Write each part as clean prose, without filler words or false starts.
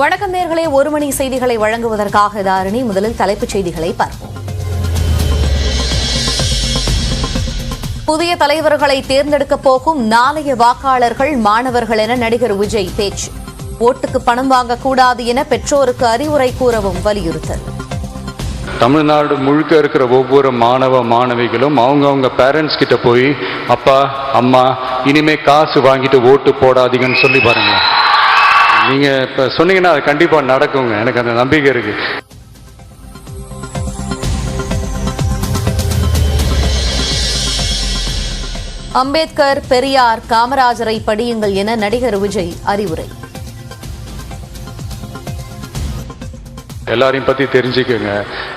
வணக்கம் நேயர்களே, ஒரு மணி செய்திகளை வழங்குவதற்காக தாரணி. முதலில் தலைப்புச் செய்திகளை பார்ப்போம். புதிய தலைவர்களை தேர்ந்தெடுக்கப் போகும் நாளைய வாக்காளர்கள் மாணவர்கள் என நடிகர் விஜய் பேச்சு. ஓட்டுக்கு பணம் வாங்கக்கூடாது என பெற்றோருக்கு அறிவுரை கூறவும் வலியுறுத்தல். தமிழ்நாடு முழுக்க இருக்கிற ஒவ்வொரு மாணவ மாணவிகளும் அவங்க பேரண்ட்ஸ் கிட்ட போய் அப்பா அம்மா இனிமே காசு வாங்கிட்டு ஓட்டு போடாதீங்கன்னு சொல்லி பாருங்க. நீங்க இப்ப சொன்னீங்கன்னா அது கண்டிப்பா நடக்குங்க. எனக்கு அந்த நம்பிக்கை இருக்கு. அம்பேத்கர், பெரியார், காமராஜரை படியுங்கள் என நடிகர் விஜய் அறிவுரை. எல்லாரையும் பத்தி தெரிஞ்சுக்கோங்க,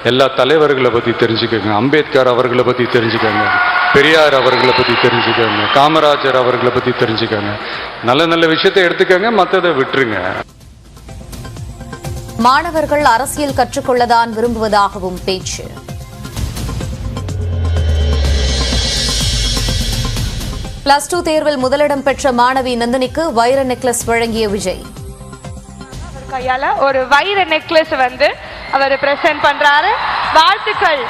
எல்லா தலைவர்களை பத்தி தெரிஞ்சுக்கோங்க. அம்பேத்கர் அவர்களை பத்தி தெரிஞ்சுக்கோங்க, பெரியார் அவர்களை பத்தி தெரிஞ்சுக்கோங்க, காமராஜர் அவர்களை பத்தி தெரிஞ்சுக்கோங்க. நல்ல நல்ல விஷயத்தை எடுத்துக்கோங்க, மற்றதை விட்டுருங்க. மாணவர்கள் அரசியல் கற்றுக்கொள்ளதான் விரும்புவதாகவும் பேச்சு. பிளஸ் 2 தேர்வில் முதலிடம் பெற்ற மாணவி நந்தினிக்கு வைர நெக்லஸ் வழங்கிய விஜய். கையால ஒரு வைர நெக்லஸ் அவர் பிரசன்ட் பண்றாரு. வாழ்த்துக்கள்.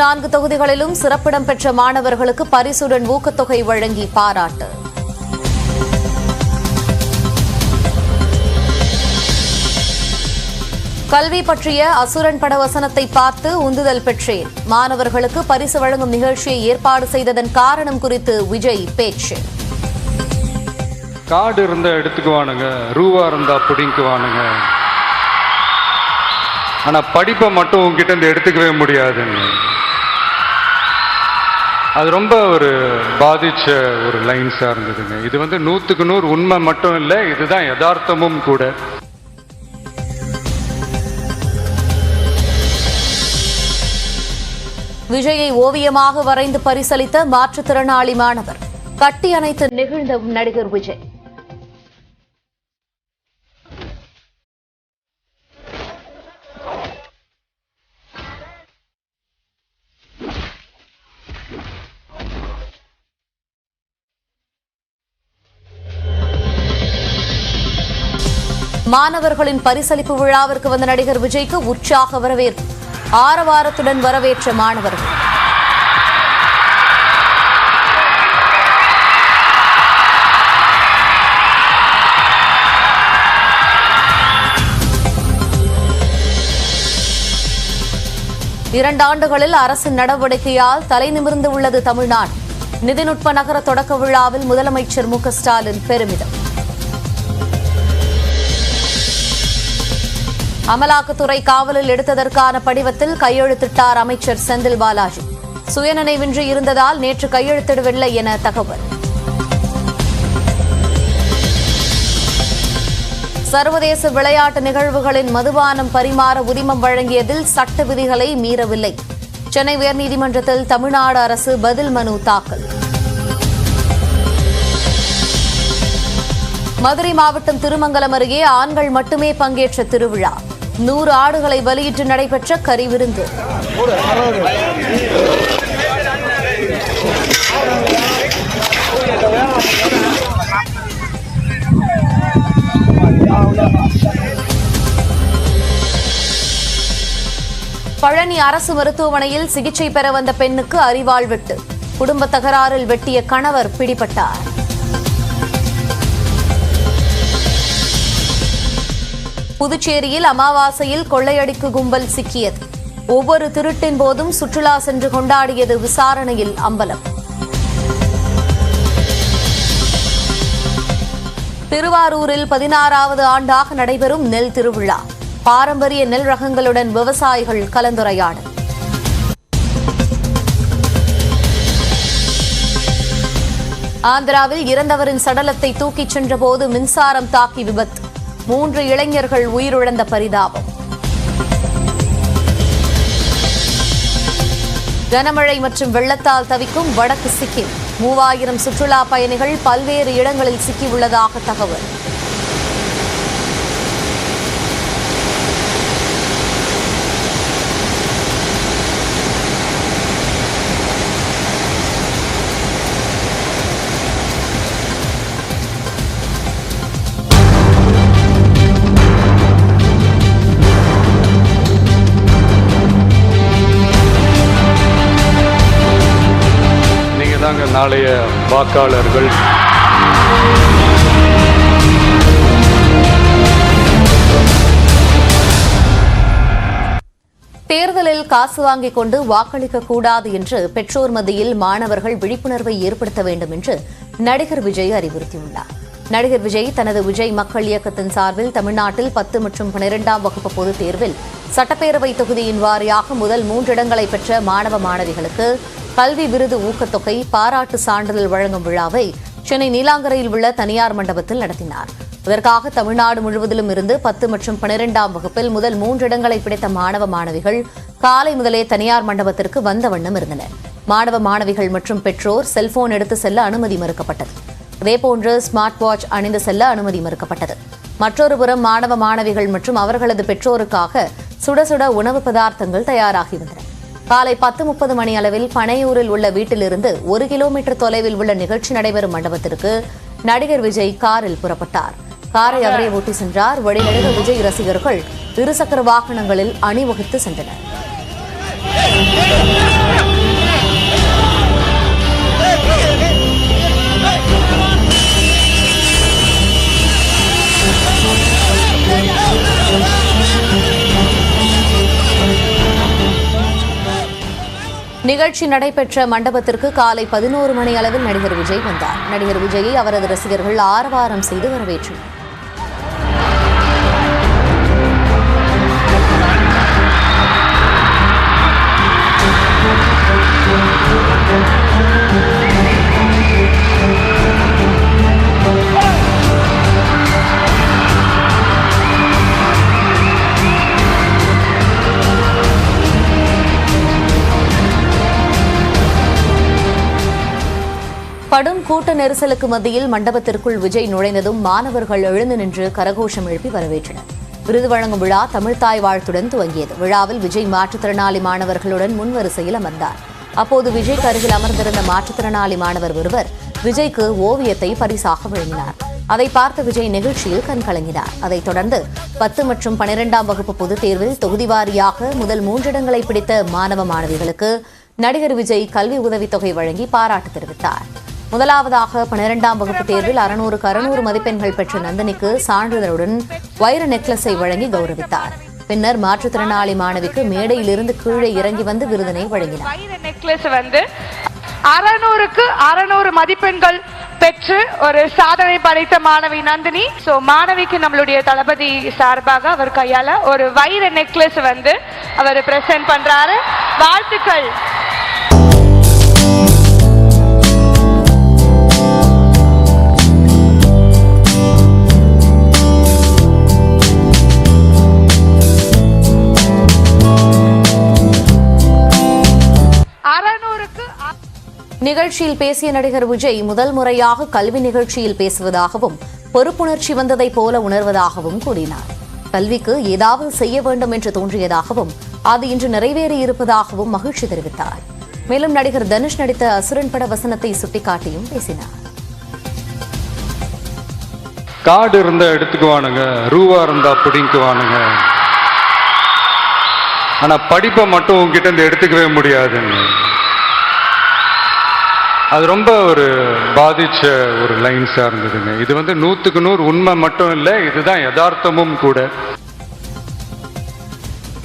நான்கு தொகுதிகளிலும் சிறப்பிடம் பெற்ற மாணவர்களுக்கு பரிசுடன் ஊக்கத்தொகை வழங்கி பாராட்டு. கல்வி பற்றிய அசுரன் பட வசனத்தை பார்த்து உந்துதல் பெற்றேன். மாணவர்களுக்கு பரிசு வழங்கும் நிகழ்ச்சியை ஏற்பாடு செய்ததன் காரணம் குறித்து விஜய் பேச்சு. கார்டு இருந்தா எடுத்துக்குவானுங்க, ரூபா இருந்தா பிடிக்குவானுங்க. ஆனா படிப்பை மட்டும் உங்ககிட்ட இருந்து எடுத்துக்கவே முடியாதுங்க. அது ரொம்ப ஒரு பாதிச்ச ஒரு லைன்ஸா இருந்ததுங்க. இது 100க்கு 100 உண்மை மட்டும் இல்லை, இதுதான் யதார்த்தமும் கூட. விஜயை ஓவியமாக வரைந்து பரிசளித்த மாற்றுத்திறனாளி மாணவர். கட்டி அணைத்து நெகிழ்ந்த நடிகர் விஜய். மாணவர்களின் பரிசளிப்பு விழாவிற்கு வந்த நடிகர் விஜய்க்கு உற்சாக வரவேற்பு. ஆரவாரத்துடன் வரவேற்ற மாணவர்கள். இரண்டாண்டுகளில் அரசின் நடவடிக்கையால் தலைநிமிர்ந்து உள்ளது தமிழ்நாடு. நிதிநுட்ப நகர தொடக்க விழாவில் முதலமைச்சர் மு.க. ஸ்டாலின் பெருமிதம். அமலாக்கத்துறை காவலில் எடுத்ததற்கான படிவத்தில் கையெழுத்திட்டார் அமைச்சர் செந்தில் பாலாஜி. சுயநினைவின்றி இருந்ததால் நேற்று கையெழுத்திடவில்லை என தகவல். சர்வதேச விளையாட்டு நிகழ்வுகளின் மதுபானம் பரிமாற உரிமம் வழங்கியதில் சட்ட விதிகளை மீறவில்லை. சென்னை உயர்நீதிமன்றத்தில் தமிழ்நாடு அரசு பதில் மனு தாக்கல். மதுரை மாவட்டம் திருமங்கலம் அருகே ஆண்கள் மட்டுமே பங்கேற்ற திருவிழா. 100 ஆடுகளை பலியிட்டு நடைபெற்ற கறி விருந்து. பழனி அரசு மருத்துவமனையில் சிகிச்சை பெற வந்த பெண்ணுக்கு அரிவாள் வெட்டு. குடும்ப தகராறில் வெட்டிய கணவர் பிடிபட்டார். புதுச்சேரியில் அமாவாசையில் கொள்ளையடிக்கு கும்பல் சிக்கியது. ஒவ்வொரு திருட்டின் போதும் சுற்றுலா சென்று கொண்டாடியது விசாரணையில் அம்பலம். திருவாரூரில் 16வது ஆண்டாக நடைபெறும் நெல் திருவிழா. பாரம்பரிய நெல் ரகங்களுடன் விவசாயிகள் கலந்துரையாடல். ஆந்திராவில் இறந்தவரின் சடலத்தை தூக்கிச் சென்றபோது மின்சாரம் தாக்கி விபத்து. 3 இளைஞர்கள் உயிரிழந்த பரிதாபம். கனமழை மற்றும் வெள்ளத்தால் தவிக்கும் வடக்கு சிக்கிம். 3000 சுற்றுலா பயணிகள் பல்வேறு இடங்களில் சிக்கியுள்ளதாக தகவல். நாளைய வாக்காளர்கள். தேர்தலில் காசு வாங்கிக் கொண்டு வாக்களிக்க கூடாது என்று பெற்றோர் மத்தியில் மாணவர்கள் விழிப்புணர்வை ஏற்படுத்த வேண்டும் என்று நடிகர் விஜய் அறிவுறுத்தியுள்ளார். நடிகர் விஜய் தனது விஜய் மக்கள் இயக்கத்தின் சார்பில் தமிழ்நாட்டில் 10 மற்றும் 12ஆம் வகுப்பு பொதுத் தேர்வில் சட்டப்பேரவை தொகுதியின் வாரியாக முதல் 3 இடங்களை பெற்ற மாணவ மாணவிகளுக்கு கல்வி விருது ஊக்கத்தொகை பாராட்டு சான்றிதழ் வழங்கும் விழாவை சென்னை நீலாங்கரையில் உள்ள தனியார் மண்டபத்தில் நடத்தினார். இதற்காக தமிழ்நாடு முழுவதிலும் இருந்து 10 மற்றும் 12ஆம் வகுப்பில் முதல் 3 இடங்களை பிடித்த மாணவ மாணவிகள் காலை முதலே தனியார் மண்டபத்திற்கு வந்த வண்ணம் இருந்தனர். மாணவ மாணவிகள் மற்றும் பெற்றோர் செல்போன் எடுத்து செல்ல அனுமதி மறுக்கப்பட்டது. இதேபோன்று ஸ்மார்ட் வாட்ச் அணிந்து செல்ல அனுமதி மறுக்கப்பட்டது. மற்றொரு புறம் மாணவ மாணவிகள் மற்றும் அவர்களது பெற்றோருக்காக சுட சுட உணவு பதார்த்தங்கள் தயாராகி வந்தன. காலை 10:30 மணி அளவில் பனையூரில் உள்ள வீட்டிலிருந்து 1 கிலோமீட்டர் தொலைவில் உள்ள நிகழ்ச்சி நடைபெறும் மண்டபத்திற்கு நடிகர் விஜய் காரில் புறப்பட்டார். காரை அவரே ஓட்டி சென்றார். வழிநெடுக விஜய் ரசிகர்கள் இருசக்கர வாகனங்களில் அணிவகுத்து சென்றனர். நிகழ்ச்சி நடைபெற்ற மண்டபத்திற்கு காலை 11 மணி அளவில் நடிகர் விஜய் வந்தார். நடிகர் விஜயை அவரது ரசிகர்கள் ஆரவாரம் செய்து வரவேற்றனர். கடும் கூட்ட நெரிசலுக்கு மத்தியில் மண்டபத்திற்குள் விஜய் நுழைந்ததும் மாணவர்கள் எழுந்து நின்று கரகோஷம் எழுப்பி வரவேற்றனர். விருது வழங்கும் விழா தமிழ்த்தாய் வாழ்த்துடன் துவங்கியது. விழாவில் விஜய் மாற்றுத்திறனாளி மாணவர்களுடன் முன்வரிசையில் அமர்ந்தார். அப்போது விஜய்க்கு அருகில் அமர்ந்திருந்த மாற்றுத்திறனாளி மாணவர் ஒருவர் விஜய்க்கு ஓவியத்தை பரிசாக வழங்கினார். அதை பார்த்த விஜய் நிகழ்ச்சியில் கண்கலங்கினார். அதைத் தொடர்ந்து 10 மற்றும் 12ஆம் வகுப்பு பொதுத் தேர்வில் தொகுதி வாரியாக முதல் 3 இடங்களை பிடித்த மாணவ மாணவிகளுக்கு நடிகர் விஜய் கல்வி உதவித்தொகை வழங்கி பாராட்டு தெரிவித்தார். முதலாவதாக 12ஆம் வகுப்பு தேர்வில் 600க்கு 600 மதிப்பெண்கள் பெற்ற நந்தினிக்கு சான்றிதழுடன் வைர நெக்லஸை வழங்கி கௌரவித்தார். பின்னர் மாற்றுத்திறனாளி மாணவிக்கு மேடையிலிருந்து கீழே இறங்கி வந்து விருதினை வழங்கினார். வைர நெக்லஸ் 600க்கு 600 மதிப்பெண்கள் பெற்று ஒரு சாதனை படைத்த மாணவி நந்தினி. சோ மாணவிக்கு நம்மளுடைய தளபதி சார்பாக அவர் கையால ஒரு வைர நெக்லஸ் அவர் பிரசன்ட் பண்றாரு. வாழ்த்துக்கள். நிகழ்ச்சியில் பேசிய நடிகர் விஜய் முதல் முறையாக கல்வி நிகழ்ச்சியில் பேசுவதாகவும் பொறுப்புணர்ச்சி வந்ததை போல உணர்வதாகவும் கூறினார். கல்விக்கு ஏதாவது செய்ய வேண்டும் என்று தோன்றியதாகவும் அது இன்று நிறைவேறியிருப்பதாகவும் மகிழ்ச்சி தெரிவித்தார். மேலும் நடிகர் தனுஷ் நடித்த அசுரன் பட வசனத்தை சுட்டிக்காட்டியும் பேசினார். காடு இருந்தா எடுத்துக்குவானுங்க, ரூவா இருந்தா பிடிக்குவானுங்க, ஆனா படிப்பை மட்டும் உங்ககிட்ட இருந்து எடுத்துக்கவே முடியாதுன்னு. அது ரொம்ப ஒரு பாதிச்ச ஒரு லைன்ஸா இருந்ததுங்க. இது 100க்கு 100 உண்மை மட்டும் இல்லை, இதுதான் யதார்த்தமும் கூட.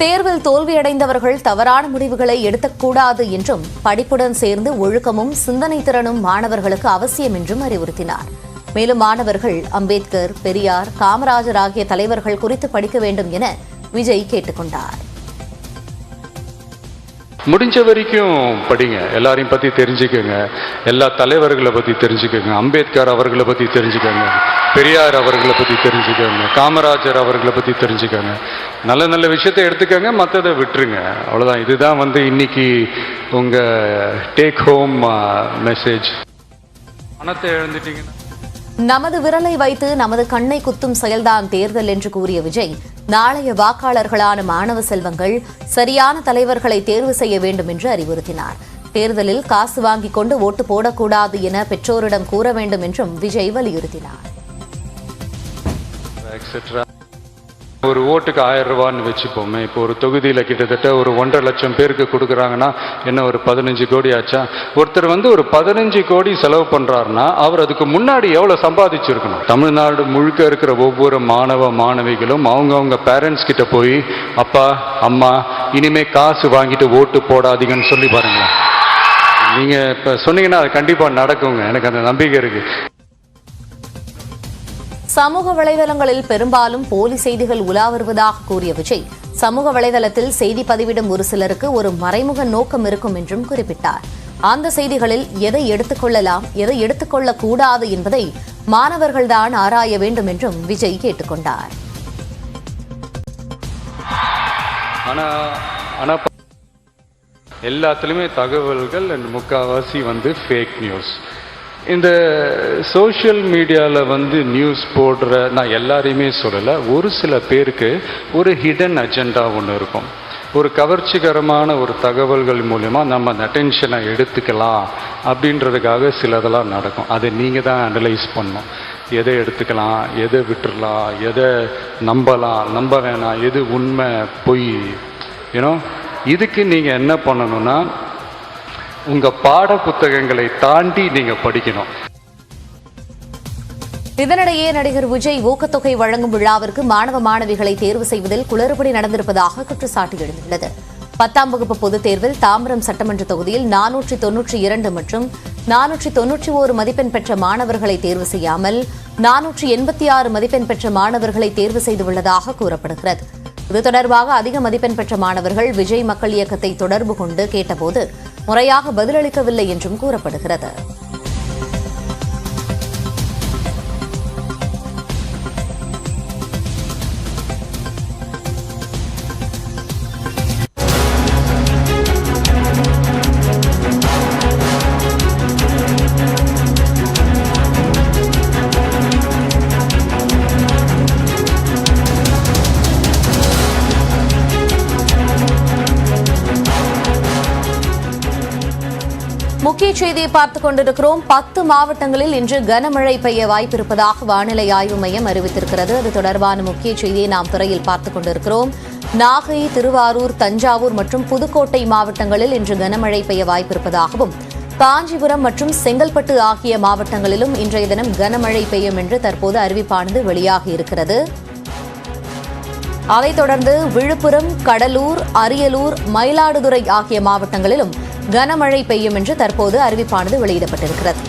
தேர்வில் தோல்வியடைந்தவர்கள் தவறான முடிவுகளை எடுக்கக்கூடாது என்றும் படிப்புடன் சேர்ந்து ஒழுக்கமும் சிந்தனை திறனும் மாணவர்களுக்கு அவசியம் என்றும் அறிவுறுத்தினார். மேலும் மாணவர்கள் அம்பேத்கர், பெரியார், காமராஜர் ஆகிய தலைவர்கள் குறித்து படிக்க வேண்டும் என விஜய் கேட்டுக் கொண்டார். முடிஞ்ச வரைக்கும் படிங்க, எல்லாரையும் பத்தி தெரிஞ்சுக்கோங்க, எல்லா தலைவர்களை பத்தி தெரிஞ்சுக்கோங்க, அம்பேத்கர் அவர்களை பத்தி தெரிஞ்சுக்கோங்க, பெரியார் அவர்களை பத்தி தெரிஞ்சுக்கோங்க, காமராஜர் அவர்களை பத்தி தெரிஞ்சுக்கோங்க. நல்ல நல்ல விஷயத்தை எடுத்துக்கோங்க, மற்றதை விட்டுருங்க. அவ்வளவுதான். இதுதான் இன்னைக்கு உங்க டேக் ஹோம் மெசேஜ். பணத்தை எழுந்துட்டீங்கன்னா நமது விரலை வைத்து நமது கண்ணை குத்தும் செயல்தான் தேர்தல் என்று கூறிய விஜய், நாளைய வாக்காளர்களான மாணவ செல்வங்கள் சரியான தலைவர்களை தேர்வு செய்ய வேண்டும் என்று அறிவுறுத்தினார். தேர்தலில் காசு வாங்கிக் கொண்டு ஓட்டு போடக்கூடாது என பெற்றோரிடம் கூற வேண்டும் என்றும் விஜய் வலியுறுத்தினார். ஒரு ஓட்டுக்கு 1000 ரூபான்னு வச்சுப்போமே. இப்போ ஒரு தொகுதியில் கிட்டத்தட்ட ஒரு 1.5 லட்சம் பேருக்கு கொடுக்குறாங்கன்னா என்ன ஒரு 15 கோடி ஆச்சா? ஒருத்தர் ஒரு 15 கோடி செலவு பண்ணுறாருன்னா அவர் அதுக்கு முன்னாடி எவ்வளோ சம்பாதிச்சிருக்கணும்? தமிழ்நாடு முழுக்க இருக்கிற ஒவ்வொரு மாணவ மாணவிகளும் அவங்கவுங்க பேரண்ட்ஸ் கிட்ட போய் அப்பா அம்மா இனிமே காசு வாங்கிட்டு ஓட்டு போடாதீங்கன்னு சொல்லி பாருங்களேன். நீங்கள் இப்போ சொன்னீங்கன்னா அது கண்டிப்பாக நடக்குங்க. எனக்கு அந்த நம்பிக்கை இருக்குது. சமூக வலைதளங்களில் பெரும்பாலும் போலி செய்திகள் உலா வருவதாக கூறிய விஜய், சமூக வலைதளத்தில் செய்தி பதிவிடும் ஒரு சிலருக்கு ஒரு மறைமுக நோக்கம் இருக்கும் என்றும் குறிப்பிட்டார். அந்த செய்திகளில் எதை எடுத்துக்கொள்ளலாம், எதை எடுத்துக்கொள்ளக்கூடாது என்பதை மாணவர்கள்தான் ஆராய வேண்டும் என்றும் விஜய் கேட்டுக்கொண்டார். எல்லாத்துலேயுமே தகவல்கள் முக்கால்வாசி ஃபேக் நியூஸ். இந்த சோஷியல் மீடியாவில் நியூஸ் போடுற, நான் எல்லாரையுமே சொல்லலை, ஒரு சில பேருக்கு ஒரு ஹிடன் அஜெண்டா ஒன்று இருக்கும். ஒரு கவர்ச்சிகரமான ஒரு தகவல்கள் மூலமா நம்ம அந்த அட்டென்ஷனை எடுத்துக்கலாம் அப்படின்றதுக்காக சிலதெல்லாம் நடக்கும். அதை நீங்கள் தான் அனலைஸ் பண்ணணும். எதை எடுத்துக்கலாம், எதை விட்டுறலாம், எதை நம்பலாம், நம்ப வேணாம், எது உண்மை பொய். இதுக்கு நீங்கள் என்ன பண்ணணும்னா உங்கள் பாட புத்தகங்களை தாண்டி நீங்கள் படிக்கணும். இதனிடையே நடிகர் விஜய் ஊக்கத்தொகை வழங்கும் விழாவிற்கு மாணவ மாணவிகளை தேர்வு செய்வதில் குளறுபடி நடந்திருப்பதாக குற்றச்சாட்டு எழுந்துள்ளது. 10ஆம் வகுப்பு பொதுத் தேர்வில் தாம்பரம் சட்டமன்ற தொகுதியில் 492 மற்றும் 491 மதிப்பெண் பெற்ற மாணவர்களை தேர்வு செய்யாமல் 486 மதிப்பெண் பெற்ற மாணவர்களை தேர்வு செய்துள்ளதாக கூறப்படுகிறது. இது தொடர்பாக அதிக மதிப்பெண் பெற்ற மாணவர்கள் விஜய் மக்கள் இயக்கத்தை தொடர்பு கொண்டு கேட்டபோது முறையாக பதிலளிக்கவில்லை என்றும் கூறப்படுகிறது. முக்கிய செய்தியை பார்த்துக் கொண்டிருக்கிறோம். 10 மாவட்டங்களில் இன்று கனமழை பெய்ய வாய்ப்பிருப்பதாக வானிலை ஆய்வு மையம் அறிவித்திருக்கிறது. அது தொடர்பான முக்கிய செய்தியை நாம் துறையில் பார்த்துக் கொண்டிருக்கிறோம். நாகை, திருவாரூர், தஞ்சாவூர் மற்றும் புதுக்கோட்டை மாவட்டங்களில் இன்று கனமழை பெய்ய வாய்ப்பிருப்பதாகவும், காஞ்சிபுரம் மற்றும் செங்கல்பட்டு ஆகிய மாவட்டங்களிலும் இன்றைய தினம் கனமழை பெய்யும் என்று தற்போது அறிவிப்பானது வெளியாகியிருக்கிறது. அதைத் தொடர்ந்து விழுப்புரம், கடலூர், அரியலூர், மயிலாடுதுறை ஆகிய மாவட்டங்களிலும் கனமழை பெய்யும் என்று தற்போது அறிவிப்பானது வெளியிடப்பட்டிருக்கிறது.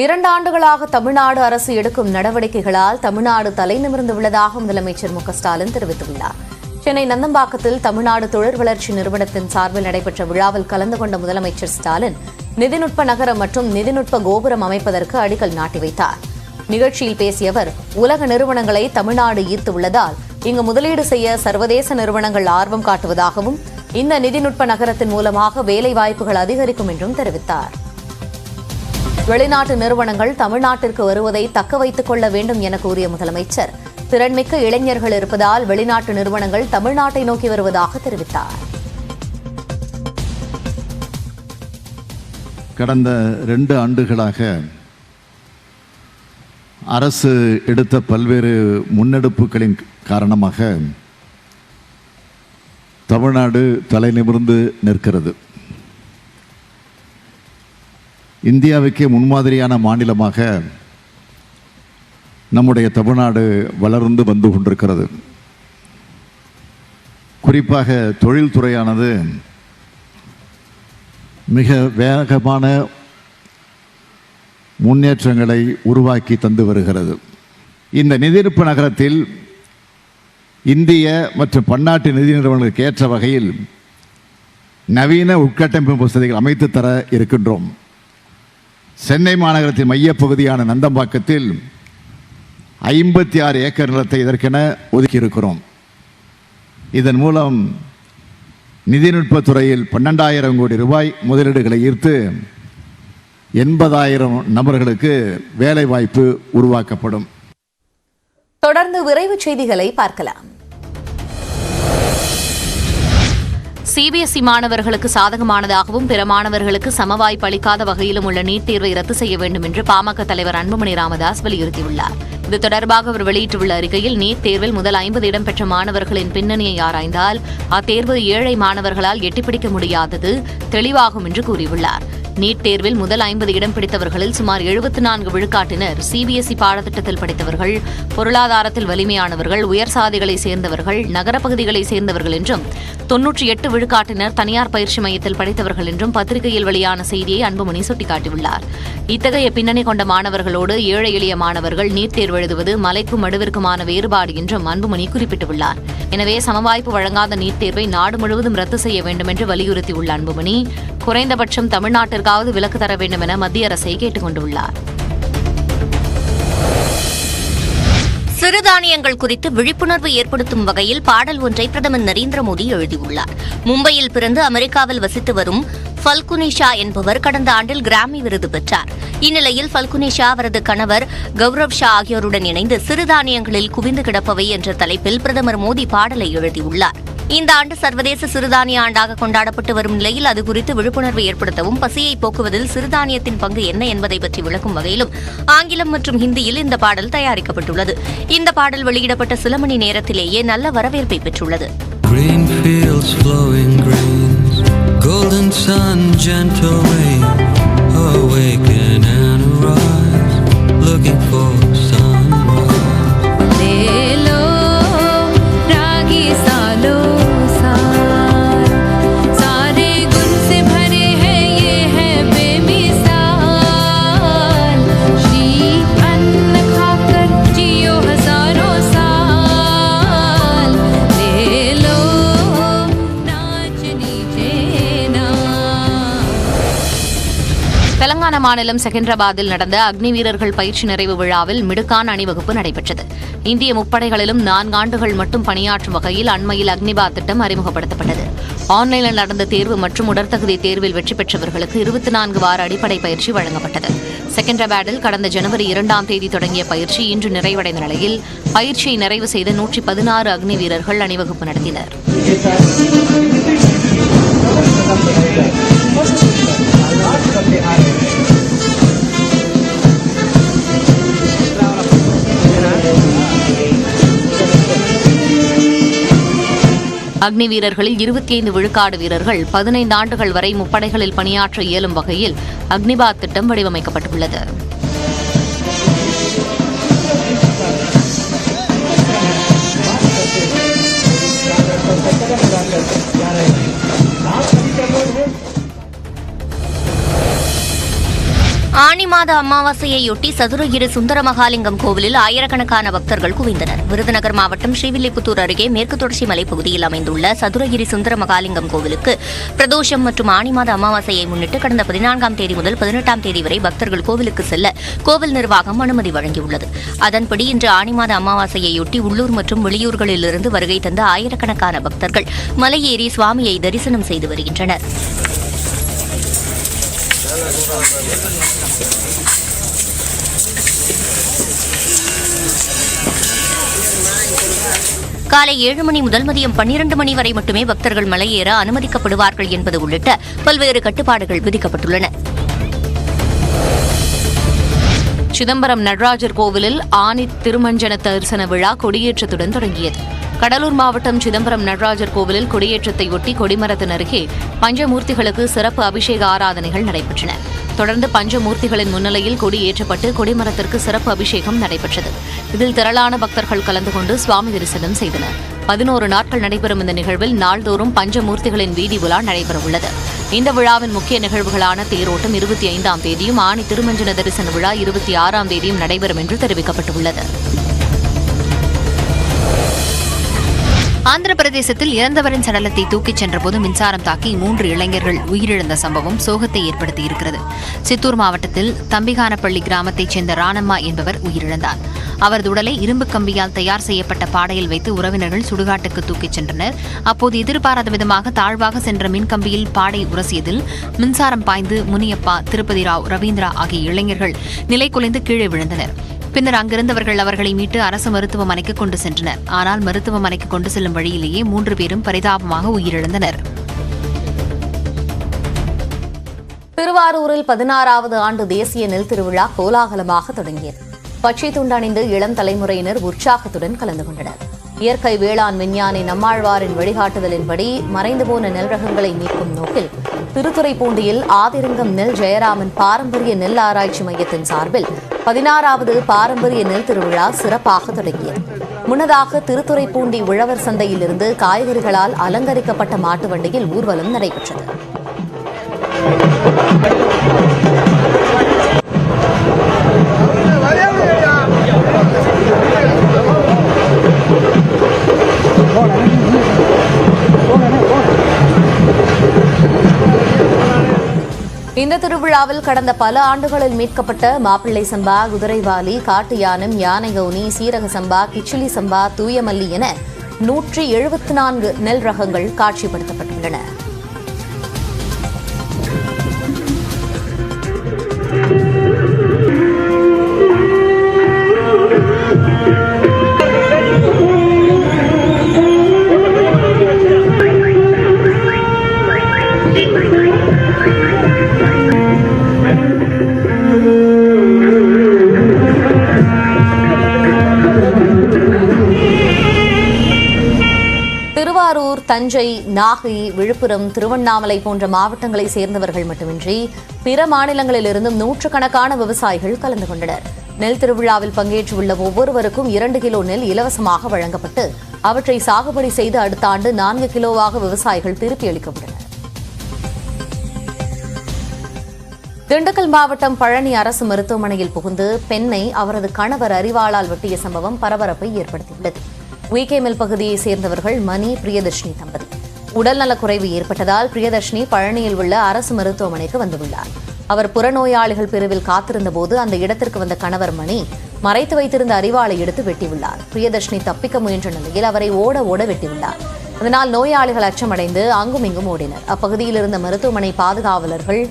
இரண்டு ஆண்டுகளாக தமிழ்நாடு அரசு எடுக்கும் நடவடிக்கைகளால் தமிழ்நாடு தலைநிமிர்ந்து உள்ளதாக முதலமைச்சர் மு க ஸ்டாலின் தெரிவித்துள்ளார். சென்னை நந்தம்பாக்கத்தில் தமிழ்நாடு தொழில் வளர்ச்சி நிறுவனத்தின் சார்பில் நடைபெற்ற விழாவில் கலந்து கொண்ட முதலமைச்சர் ஸ்டாலின் நிதிநுட்ப நகரம் மற்றும் நிதிநுட்ப கோபுரம் அமைப்பதற்கு அடிக்கல் நாட்டி வைத்தார். நிகழ்ச்சியில் பேசிய அவர், உலக நிறுவனங்களை தமிழ்நாடு ஈர்த்துள்ளதால் இங்கு முதலீடு செய்ய சர்வதேச நிறுவனங்கள் ஆர்வம் காட்டுவதாகவும், இந்த நிதிநுட்ப நகரத்தின் மூலமாக வேலைவாய்ப்புகள் அதிகரிக்கும் என்றும் தெரிவித்தார். வெளிநாட்டு நிறுவனங்கள் தமிழ்நாட்டிற்கு வருவதை தக்க வைத்துக் கொள்ள வேண்டும் என கூறிய முதலமைச்சர், திறன்மிக்க இளைஞர்கள் இருப்பதால் வெளிநாட்டு நிறுவனங்கள் தமிழ்நாட்டை நோக்கி வருவதாக தெரிவித்தார். கடந்த 2 ஆண்டுகளாக அரசு எடுத்த பல்வேறு முன்னெடுப்புகளின் காரணமாக தமிழ்நாடு தலைநிமிர்ந்து நிற்கிறது. இந்தியாவுக்கே முன்மாதிரியான மாநிலமாக நம்முடைய தமிழ்நாடு வளர்ந்து வந்து கொண்டிருக்கிறது. குறிப்பாக தொழில்துறையானது மிக வேகமான முன்னேற்றங்களை உருவாக்கி தந்து வருகிறது. இந்த நிதிநுட்ப நகரத்தில் இந்திய மற்றும் பன்னாட்டு நிதி நிறுவனங்களுக்கு ஏற்ற வகையில் நவீன உட்கட்டமைப்பு வசதிகள் அமைத்து தர இருக்கின்றோம். சென்னை மாநகரத்தின் மையப்பகுதியான நந்தம்பாக்கத்தில் 56 ஏக்கர் நிலத்தை இதற்கென ஒதுக்கியிருக்கிறோம். இதன் மூலம் நிதிநுட்பத்துறையில் 12,000 கோடி ரூபாய் முதலீடுகளை ஈர்த்து 80,000 நபர்களுக்கு வேலை வாய்ப்பு உருவாக்கப்படும். தொடர்ந்து விரைவுச் செய்திகளை பார்க்கலாம். சிபிஎஸ்இ மாணவர்களுக்கு சாதகமானதாகவும் பிற மாணவர்களுக்கு சமவாய்ப்பு அளிக்காத வகையிலும் உள்ள நீட் தேர்வை ரத்து செய்ய வேண்டும் என்று பாமக தலைவர் அன்புமணி ராமதாஸ் வலியுறுத்தியுள்ளார். இது தொடர்பாக அவர் வெளியிட்டுள்ள அறிக்கையில் நீட் தேர்வில் முதல் 50 இடம் பெற்ற மாணவர்களின் பின்னணியை ஆராய்ந்தால் அத்தேர்வு ஏழை மாணவர்களால் எட்டிப்பிடிக்க முடியாதது தெளிவாகும் என்று கூறியுள்ளார். நீட் தேர்வில் முதல் 50 இடம் பிடித்தவர்களில் சுமார் 74 விழுக்காட்டினர் சிபிஎஸ்இ பாடத்திட்டத்தில் படித்தவர்கள், பொருளாதாரத்தில் வலிமையானவர்கள், உயர் சாதிகளை சேர்ந்தவர்கள், நகரப்பகுதிகளை சேர்ந்தவர்கள் என்றும் 98 விழுக்காட்டினர் தனியார் பயிற்சி மையத்தில் படித்தவர்கள் என்றும் பத்திரிகையில் வெளியான செய்தியை அன்புமணி சுட்டிக்காட்டியுள்ளார். இத்தகைய பின்னணி கொண்ட மாணவர்களோடு ஏழை எளிய மாணவர்கள் நீட் தேர்வு எழுதுவது மலைக்கும் மடுவிற்குமான வேறுபாடு என்றும் அன்புமணி குறிப்பிட்டுள்ளார். எனவே சமவாய்ப்பு வழங்காத நீட் தேர்வை நாடு முழுவதும் ரத்து செய்ய வேண்டும் என்று வலியுறுத்தியுள்ள அன்புமணி, குறைந்தபட்சம் தமிழ்நாட்டிற்காவது விலக்கு தர வேண்டும் என மத்திய அரசை கேட்டுக் கொண்டுள்ளார். சிறுதானியங்கள் குறித்து விழிப்புணர்வு ஏற்படுத்தும் வகையில் பாடல் ஒன்றை பிரதமர் நரேந்திர மோடி எழுதியுள்ளார். மும்பையில் பிறந்து அமெரிக்காவில் வசித்து வரும் ஃபல்குனிஷா என்பவர் கடந்த ஆண்டில் கிராமி விருது பெற்றார். இந்நிலையில் ஃபல்குனிஷா அவரது கணவர் கௌரவ் ஷா ஆகியோருடன் இணைந்து சிறுதானியங்களில் குவிந்து கிடப்பவை என்ற தலைப்பில் பிரதமர் மோடி பாடலை எழுதியுள்ளார். இந்த ஆண்டு சர்வதேச சிறுதானிய ஆண்டாக கொண்டாடப்பட்டு வரும் நிலையில் அது குறித்து விழிப்புணர்வு ஏற்படுத்தவும் பசியை போக்குவதில் சிறுதானியத்தின் பங்கு என்ன என்பதை பற்றி விளக்கும் வகையிலும் ஆங்கிலம் மற்றும் ஹிந்தியில் இந்த பாடல் தயாரிக்கப்பட்டுள்ளது. இந்த பாடல் வெளியிடப்பட்ட சில மணி நேரத்திலேயே நல்ல வரவேற்பை பெற்றுள்ளது. Green fields flowing greens, golden sun, gentle rain, awaken and arise, looking for sunrise. Telangana மாநிலம் செகந்திராபாத்தில் நடந்த அக்னி வீரர்கள் பயிற்சி நிறைவு விழாவில் மிடுக்கான அணிவகுப்பு நடைபெற்றது. இந்திய முப்படைகளிலும் 4 ஆண்டுகள் மட்டும் பணியாற்றும் வகையில் அண்மையில் அக்னிபாத் திட்டம் அறிமுகப்படுத்தப்பட்டது. ஆன்லைனில் நடந்த தேர்வு மற்றும் உடற்தகுதி தேர்வில் வெற்றி பெற்றவர்களுக்கு 24 வார அடிப்படை பயிற்சி வழங்கப்பட்டது. செகந்திராபாத்தில் கடந்த ஜனவரி 2ஆம் தேதி தொடங்கிய பயிற்சி இன்று நிறைவடைந்த நிலையில் பயிற்சியை நிறைவு செய்த 116 அக்னி வீரர்கள் அணிவகுப்பு நடத்தினர். அக்னி வீரர்களில் 25 விழுக்காடு வீரர்கள் 15 ஆண்டுகள் வரை முப்படைகளில் பணியாற்ற இயலும் வகையில் அக்னிபாத் திட்டம் வடிவமைக்கப்பட்டுள்ளது. ஆனி மாத அமாவாசையையொட்டி சதுரகிரி சுந்தர மகாலிங்கம் கோவிலில் ஆயிரக்கணக்கான பக்தர்கள் குவிந்தனர். விருதுநகர் மாவட்டம் ஸ்ரீவில்லிபுத்தூர் அருகே மேற்கு தொடர்ச்சி மலைப்பகுதியில் அமைந்துள்ள சதுரகிரி சுந்தர மகாலிங்கம் கோவிலுக்கு பிரதோஷம் மற்றும் ஆனி மாத அமாவாசையை முன்னிட்டு கடந்த 14ஆம் தேதி முதல் 18ஆம் தேதி வரை பக்தர்கள் கோவிலுக்கு செல்ல கோவில் நிர்வாகம் அனுமதி வழங்கியுள்ளது. அதன்படி இன்று ஆனி மாத அமாவாசையொட்டி உள்ளூர் மற்றும் வெளியூர்களிலிருந்து வருகை தந்த ஆயிரக்கணக்கான பக்தர்கள் மலையேறி சுவாமியை தரிசனம் செய்து வருகின்றனர். காலை 7 மணி முதல் மதியம் 12 மணி வரை மட்டுமே பக்தர்கள் மலையேற அனுமதிக்கப்படுவார்கள் என்பது உள்ளிட்ட பல்வேறு கட்டுப்பாடுகள் விதிக்கப்பட்டுள்ளன. சிதம்பரம் நடராஜர் கோவிலில் ஆனி திருமஞ்சன தரிசன விழா கொடியேற்றத்துடன் தொடங்கியது. கடலூர் மாவட்டம் சிதம்பரம் நடராஜர் கோவிலில் கொடியேற்றத்தை ஒட்டி கொடிமரத்தின் அருகே பஞ்சமூர்த்திகளுக்கு சிறப்பு அபிஷேக ஆராதனைகள் நடைபெற்றன. தொடர்ந்து பஞ்சமூர்த்திகளின் முன்னிலையில் கொடி ஏற்றப்பட்டு கொடிமரத்திற்கு சிறப்பு அபிஷேகம் நடைபெற்றது. இதில் திரளான பக்தர்கள் கலந்து கொண்டு சுவாமி தரிசனம் செய்தனர். 11 நாட்கள் நடைபெறும் இந்த நிகழ்வில் நாள்தோறும் பஞ்சமூர்த்திகளின் வீதி உலா நடைபெறவுள்ளது. இந்த விழாவின் முக்கிய நிகழ்வுகளான தேரோட்டம் 25ஆம் தேதியும் ஆனி திருமஞ்சன தரிசன விழா 26ஆம் தேதியும் நடைபெறும் என்று தெரிவிக்கப்பட்டுள்ளது. ஆந்திர பிரதேசத்தில் இறந்தவரின் சடலத்தை தூக்கிச் சென்றபோது மின்சாரம் தாக்கி 3 இளைஞர்கள் உயிரிழந்த சம்பவம் சோகத்தை ஏற்படுத்தியிருக்கிறது. சித்தூர் மாவட்டத்தில் தம்பிகானப்பள்ளி கிராமத்தைச் சேர்ந்த ராணம்மா என்பவர் உயிரிழந்தார். அவரது உடலை இரும்பு கம்பியால் தயார் செய்யப்பட்ட பாடையில் வைத்து உறவினர்கள் சுடுகாட்டுக்கு தூக்கிச் சென்றனர். அப்போது எதிர்பாராத விதமாக தாழ்வாக சென்ற மின்கம்பியில் பாடை உரசியதில் மின்சாரம் பாய்ந்து முனியப்பா, திருப்பதி ராவ், ரவீந்திரா ஆகிய இளைஞர்கள் நிலைகுலைந்து கீழே விழுந்தனர். பின்னர் அங்கிருந்தவர்கள் அவர்களை மீட்டு அரசு மருத்துவமனைக்கு கொண்டு சென்றனர். ஆனால் மருத்துவமனைக்கு கொண்டு செல்லும் வழியிலேயே 3 பேரும் பரிதாபமாக உயிரிழந்தனர். திருவாரூரில் 16வது ஆண்டு தேசிய நெல் திருவிழா கோலாகலமாக தொடங்கியது. பச்சை துண்டணிந்து இளம் தலைமுறையினர் உற்சாகத்துடன் கலந்து கொண்டனர். இயற்கை வேளாண் விஞ்ஞானி நம்மாழ்வாரின் வழிகாட்டுதலின்படி மறைந்து போன நெல் ரகங்களை மீட்கும் நோக்கில் திருத்துறைப்பூண்டியில் ஆதிரங்கம் நெல் ஜெயராமன் பாரம்பரிய நெல் ஆராய்ச்சி மையத்தின் சார்பில் 16வது பாரம்பரிய நெல் திருவிழா சிறப்பாக தொடங்கியது. முன்னதாக திருத்துறைப்பூண்டி உழவர் சந்தையிலிருந்து காய்கறிகளால் அலங்கரிக்கப்பட்ட மாட்டு வண்டியில் ஊர்வலம் நடைபெற்றது. இந்த திருவிழாவில் கடந்த பல ஆண்டுகளில் மீட்கப்பட்ட மாப்பிள்ளை சம்பா, குதிரைவாலி, காட்டு யானம், யானை கவுனி, சீரக சம்பா, கிச்சிலி சம்பா, தூயமல்லி என 174 நெல் ரகங்கள் காட்சிப்படுத்தப்பட்டுள்ளன. திருவாரூர், தஞ்சை, நாகை, விழுப்புரம், திருவண்ணாமலை போன்ற மாவட்டங்களை சேர்ந்தவர்கள் மட்டுமின்றி பிற மாநிலங்களிலிருந்தும் நூற்றுக்கணக்கான விவசாயிகள் கலந்து கொண்டனர். நெல் திருவிழாவில் பங்கேற்றுள்ள ஒவ்வொருவருக்கும் 2 கிலோ நெல் இலவசமாக வழங்கப்பட்டு அவற்றை சாகுபடி செய்து அடுத்த ஆண்டு 4 கிலோவாக விவசாயிகள் திருப்பி அளிக்கப்பட்டனர். திண்டுக்கல் மாவட்டம் பழனி அரசு மருத்துவமனையில் புகுந்து பெண்ணை அவரது கணவர் அரிவாளால் வெட்டிய சம்பவம் பரபரப்பை ஏற்படுத்தியுள்ளது. விகேமில் பகுதியைச் சேர்ந்தவர்கள் மணி, பிரியதர்ஷினி தம்பதி. உடல்நலக்குறைவு ஏற்பட்டதால் பிரியதர்ஷினி பழனியில் உள்ள அரசு மருத்துவமனைக்கு வந்துள்ளார். அவர் புறநோயாளிகள் பிரிவில் காத்திருந்தபோது அந்த இடத்திற்கு வந்த கணவர் மணி மறைத்து வைத்திருந்த அரிவாளை எடுத்து வெட்டியுள்ளார். பிரியதர்ஷினி தப்பிக்க முயன்ற நிலையில் அவரை ஓட வெட்டியுள்ளார். அதனால் நோயாளிகள் அச்சமடைந்து அங்கும் இங்கும் ஓடினர். அப்பகுதியில் இருந்த மருத்துவமனை பாதுகாவலர்கள்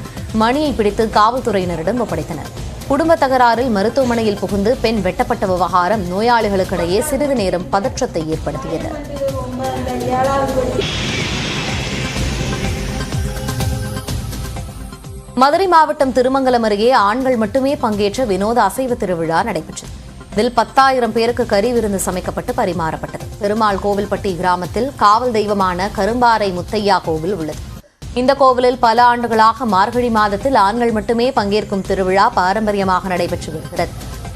மணியை பிடித்து காவல்துறையினரிடம் ஒப்படைத்தனர். குடும்ப தகராறில் மருத்துவமனையில் புகுந்து பெண் வெட்டப்பட்ட விவகாரம் நோயாளிகளுக்கிடையே சிறிது நேரம் பதற்றத்தை ஏற்படுத்தியது. மதுரை மாவட்டம் திருமங்கலம் அருகே ஆண்கள் மட்டுமே பங்கேற்ற வினோத அசைவ திருவிழா நடைபெற்றது. இதில் 10,000 பேருக்கு கறி விருந்து சமைக்கப்பட்டு பரிமாறப்பட்டது. பெருமாள் கோவில்பட்டி கிராமத்தில் காவல் தெய்வமான கரும்பாறை முத்தையா கோவில் உள்ளது. இந்த கோவிலில் பல ஆண்டுகளாக மார்கழி மாதத்தில் ஆண்கள் மட்டுமே பங்கேற்கும் திருவிழா பாரம்பரியமாக நடைபெற்று வருகிறது.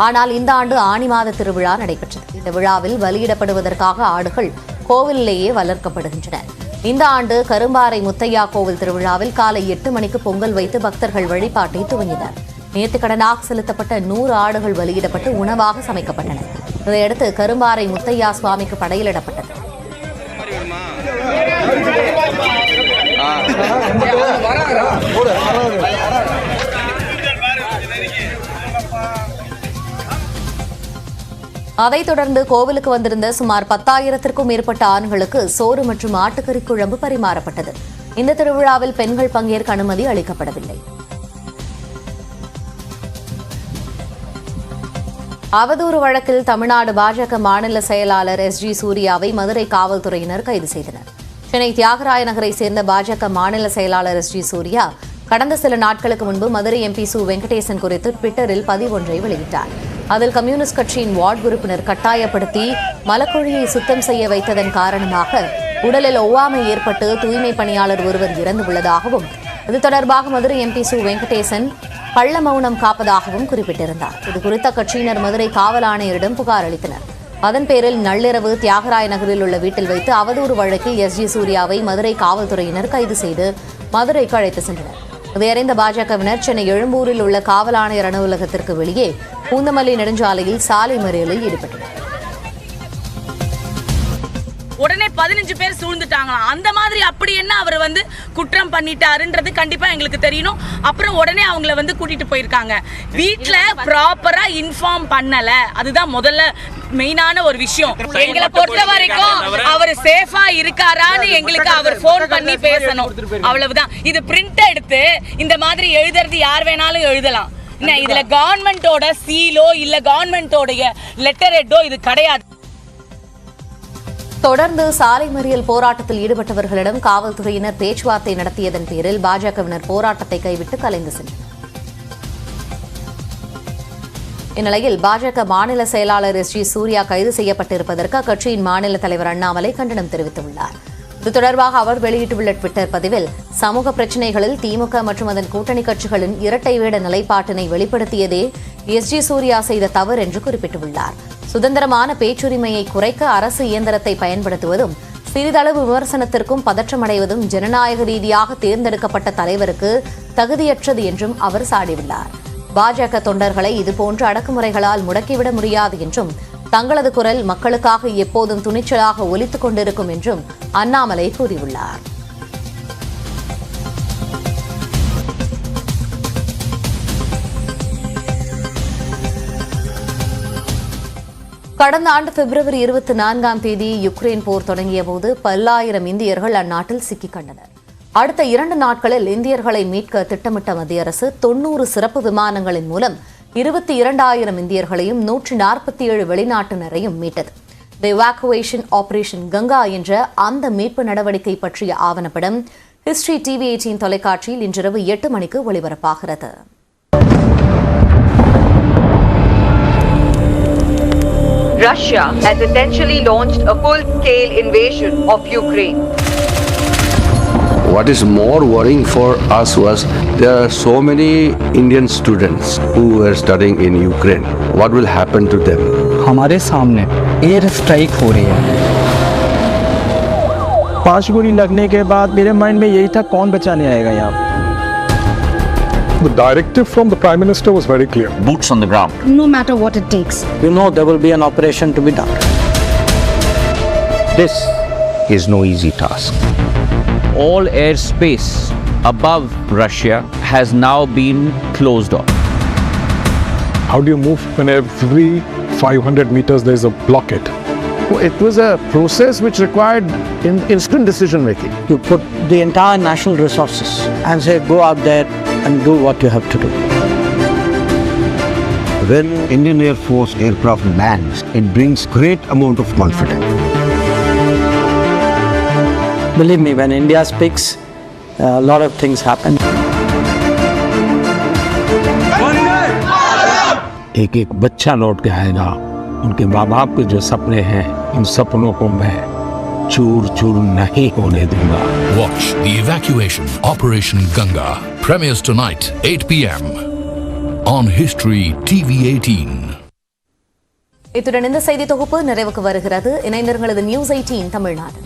ஆனால் இந்த ஆண்டு ஆனி மாத திருவிழா நடைபெற்றது. இந்த விழாவில் பலியிடப்படுவதற்காக ஆடுகள் கோவிலிலேயே வளர்க்கப்படுகின்றன. இந்த ஆண்டு கரும்பாறை முத்தையா கோவில் திருவிழாவில் காலை 8 மணிக்கு பொங்கல் வைத்து பக்தர்கள் வழிபாட்டை துவங்கினர். நேர்த்திக்கடனாக செலுத்தப்பட்ட 100 ஆடுகள் பலியிடப்பட்டு உணவாக சமைக்கப்பட்டன. இதையடுத்து கரும்பாறை முத்தையா சுவாமிக்கு படையலிடப்பட்டது. அதைத் தொடர்ந்து கோவிலுக்கு வந்திருந்த சுமார் 10,000த்திற்கும் மேற்பட்ட ஆண்களுக்கு சோறு மற்றும் ஆட்டுக்கறி குழம்பு பரிமாறப்பட்டது. இந்த திருவிழாவில் பெண்கள் பங்கேற்க அனுமதி அளிக்கப்படவில்லை. அவதூறு வழக்கில் தமிழ்நாடு பாஜக மாநில செயலாளர் SG சூர்யாவை மதுரை காவல்துறையினர் கைது செய்தனர். சென்னை தியாகராய நகரை சேர்ந்த பாஜக மாநில செயலாளர் SG சூர்யா கடந்த சில நாட்களுக்கு முன்பு மதுரை MP சு வெங்கடேசன் குறித்து ட்விட்டரில் பதிவொன்றை வெளியிட்டார். அதில் கம்யூனிஸ்ட் கட்சியின் வார்டு உறுப்பினர் கட்டாயப்படுத்தி மலக்குழியை சுத்தம் செய்ய வைத்ததன் காரணமாக உடலில் ஒவ்வாமை ஏற்பட்டு தூய்மை பணியாளர் ஒருவர் இறந்துள்ளதாகவும் இது தொடர்பாக மதுரை MP சு வெங்கடேசன் கள்ள மௌனம் காப்பதாகவும் குறிப்பிட்டிருந்தார். இதுகுறித்த கட்சியினர் மதுரை காவல் ஆணையரிடம் புகார் அளித்தனர். அதன் பேரில் நள்ளிரவு தியாகராய நகரில் உள்ள வீட்டில் வைத்து அவதூறு வழக்கில் SG சூர்யாவை மதுரை காவல்துறையினர் கைது செய்து மதுரைக்கு அழைத்து சென்றனர். இதையறிந்த பாஜகவினர் சென்னை எழும்பூரில் உள்ள காவல் ஆணையர் அலுவலகத்திற்கு வெளியே பூந்தமல்லி நெடுஞ்சாலையில் சாலை மறியலில் ஈடுபட்டனர். உடனே 15 பேர் சூழ்ந்துட்டாங்களாம். அந்த மாதிரி அப்படி என்ன அவர் வந்து குற்றம் பண்ணிட்டாருன்றது கண்டிப்பா எங்களுக்கு தெரியணும். அப்புறம் உடனே அவங்கள வந்து கூட்டிட்டு போயிருக்காங்க. வீட்டுல ப்ராப்பரா இன்ஃபார்ம் பண்ணல, அதுதான் முதல்ல மெயினான ஒரு விஷயம். எங்களை பொறுத்த வரைக்கும் அவர் சேஃபா இருக்காரான்னு எங்களுக்கு அவர் போன் பண்ணி பேசணும், அவ்வளவுதான். இது பிரிண்ட் எடுத்து இந்த மாதிரி எழுதுறது யார் வேணாலும் எழுதலாம். இதுல கவர்மெண்டோட சீலோ இல்ல கவர்மெண்டோட லெட்டர் ஹெட்டோ இது கிடையாது. தொடர்ந்து சாலை மறியல் போராட்டத்தில் ஈடுபட்டவர்களிடம் காவல்துறையினர் பேச்சுவார்த்தை நடத்தியதன் பேரில் பாஜகவினர் போராட்டத்தை கைவிட்டு கலைந்து சென்றனர். இந்நிலையில் பாஜக மாநில செயலாளர் எஸ். ஜி. சூர்யா கைது செய்யப்பட்டிருப்பதற்கு அக்கட்சியின் மாநில தலைவர் அண்ணாமலை கண்டனம் தெரிவித்துள்ளார். இது தொடர்பாக அவர் வெளியிட்டுள்ள டுவிட்டர் பதிவில், சமூக பிரச்சினைகளில் திமுக மற்றும் அதன் கூட்டணி கட்சிகளின் இரட்டை வேட நிலைப்பாட்டினை வெளிப்படுத்தியதே எஸ். ஜி. சூர்யா செய்த தவறு என்று குறிப்பிட்டுள்ளார். சுதந்திரமான பேச்சுரிமையை குறைக்க அரசு இயந்திரத்தை பயன்படுத்துவதும் சிறிதளவு விமர்சனத்திற்கும் பதற்றமடைவதும் ஜனநாயக ரீதியாக தேர்ந்தெடுக்கப்பட்ட தலைவருக்கு தகுதியற்றது என்றும் அவர் சாடியுள்ளார். பாஜக தொண்டர்களை இதுபோன்ற அடக்குமுறைகளால் முடக்கிவிட முடியாது என்றும் தங்களது குரல் மக்களுக்காக எப்போதும் துணிச்சலாக ஒலித்துக் கொண்டிருக்கும் என்றும் அண்ணாமலை கூறியுள்ளார். கடந்த ஆண்டு பிப்ரவரி 24ஆம் தேதி யுக்ரைன் போர் தொடங்கியபோது பல்லாயிரம் இந்தியர்கள் அந்நாட்டில் சிக்கிக் கண்டனர். அடுத்த 2 நாட்களில் இந்தியர்களை மீட்க திட்டமிட்ட மத்திய அரசு 90 சிறப்பு விமானங்களின் மூலம் 22,000 இந்தியர்களையும் 147 வெளிநாட்டினரையும் மீட்டது. தி எவாக்குவேஷன் ஆபரேஷன் கங்கா என்ற அந்த மீட்பு நடவடிக்கை பற்றிய ஆவணப்படம் ஹிஸ்டரி டிவி 18 தொலைக்காட்சியில் இன்றிரவு 8 மணிக்கு ஒளிபரப்பாகிறது. Russia has essentially launched a full-scale invasion of Ukraine. What is more worrying for us was there are so many Indian students who were studying in Ukraine. What will happen to them? हमारे सामने air strike हो रही है. 5 गोली लगने के बाद मेरे माइंड में यही था, कौन बचाने आएगा यहाँ. The directive from the Prime Minister was very clear. Boots on the ground. No matter what it takes. You know there will be an operation to be done. This is no easy task. All airspace above Russia has now been closed off. How do you move when every 500 meters there is a blockade? It was a process which required instant decision making. You put the entire national resources and say go out there and do what you have to do. When Indian Air Force aircraft lands, it brings great amount of confidence. Believe me, when India speaks, a lot of things happen. एक एक बच्चा लौट के आएगा. उनके माँ बाप के जो सपने हैं, उन सपनों को मैं चूर चूर नहीं होने दूंगा. Watch the evacuation Operation Ganga. Premieres tonight 8 p.m. on History TV 18. இத்துடன் இந்த செய்தி தொகுப்பு நிறைவுக்கு வருகிறது. இணைந்திருங்களது நியூஸ் 18 தமிழ்நாடு.